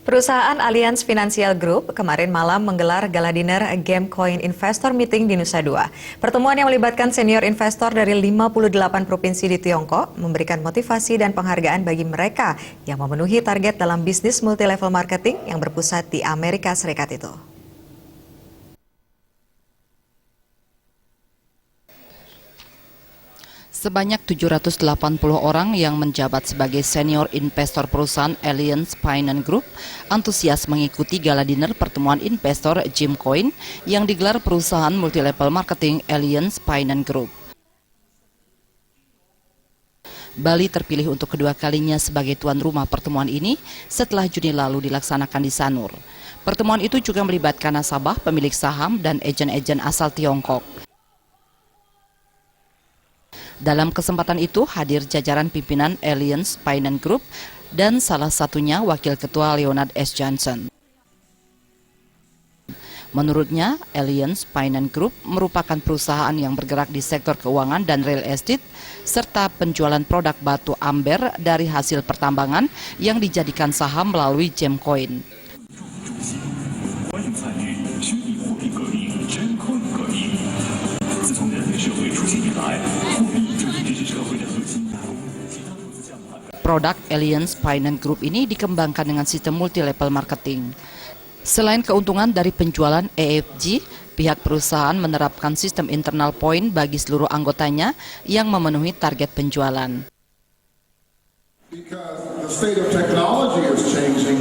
Perusahaan Allianz Financial Group kemarin malam menggelar gala dinner Gamecoin Investor Meeting di Nusa Dua. Pertemuan yang melibatkan senior investor dari 58 provinsi di Tiongkok memberikan motivasi dan penghargaan bagi mereka yang memenuhi target dalam bisnis multilevel marketing yang berpusat di Amerika Serikat itu. Sebanyak 780 orang yang menjabat sebagai senior investor perusahaan Allianz Financial Group antusias mengikuti gala dinner pertemuan investor Gamecoin yang digelar perusahaan multilevel marketing Allianz Financial Group. Bali terpilih untuk kedua kalinya sebagai tuan rumah pertemuan ini setelah Juni lalu dilaksanakan di Sanur. Pertemuan itu juga melibatkan nasabah, pemilik saham, dan agen-agen asal Tiongkok. Dalam kesempatan itu hadir jajaran pimpinan Allianz Financial Group dan salah satunya Wakil Ketua Leonard S. Johnson. Menurutnya, Allianz Financial Group merupakan perusahaan yang bergerak di sektor keuangan dan real estate, serta penjualan produk batu amber dari hasil pertambangan yang dijadikan saham melalui Gamecoin. Produk Allianz Financial Group ini dikembangkan dengan sistem multi-level marketing. Selain keuntungan dari penjualan EFG, pihak perusahaan menerapkan sistem internal point bagi seluruh anggotanya yang memenuhi target penjualan. Because the state of technology is changing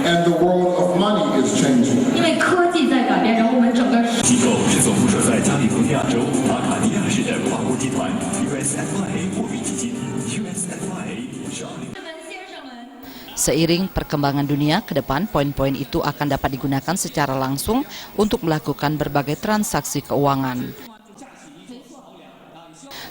and the world of money is changing. 因为科技在改变着我们整个机构是总部设在加利福尼亚州阿卡迪亚市的跨国集团 USFIA 货币基金 USFIA 是Seiring perkembangan dunia ke depan, poin-poin itu akan dapat digunakan secara langsung untuk melakukan berbagai transaksi keuangan.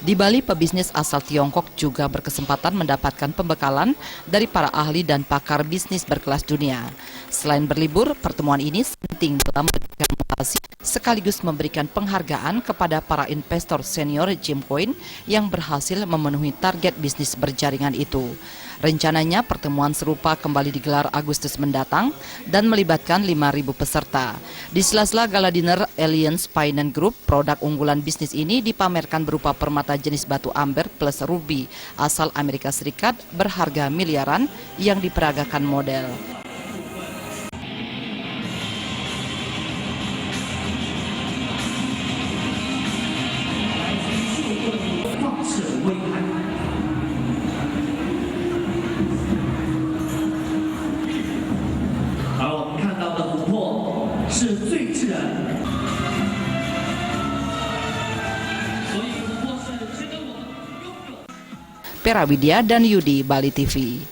Di Bali, pebisnis asal Tiongkok juga berkesempatan mendapatkan pembekalan dari para ahli dan pakar bisnis berkelas dunia. Selain berlibur, pertemuan ini penting dalam memberikan motivasi sekaligus memberikan penghargaan kepada para investor senior Gamecoin yang berhasil memenuhi target bisnis berjaringan itu. Rencananya pertemuan serupa kembali digelar Agustus mendatang dan melibatkan 5.000 peserta. Di sela-sela gala dinner Allianz Financial Group, produk unggulan bisnis ini dipamerkan berupa permata jenis batu amber plus ruby asal Amerika Serikat berharga miliaran yang diperagakan model. Pera Widya dan Yudi, Bali TV.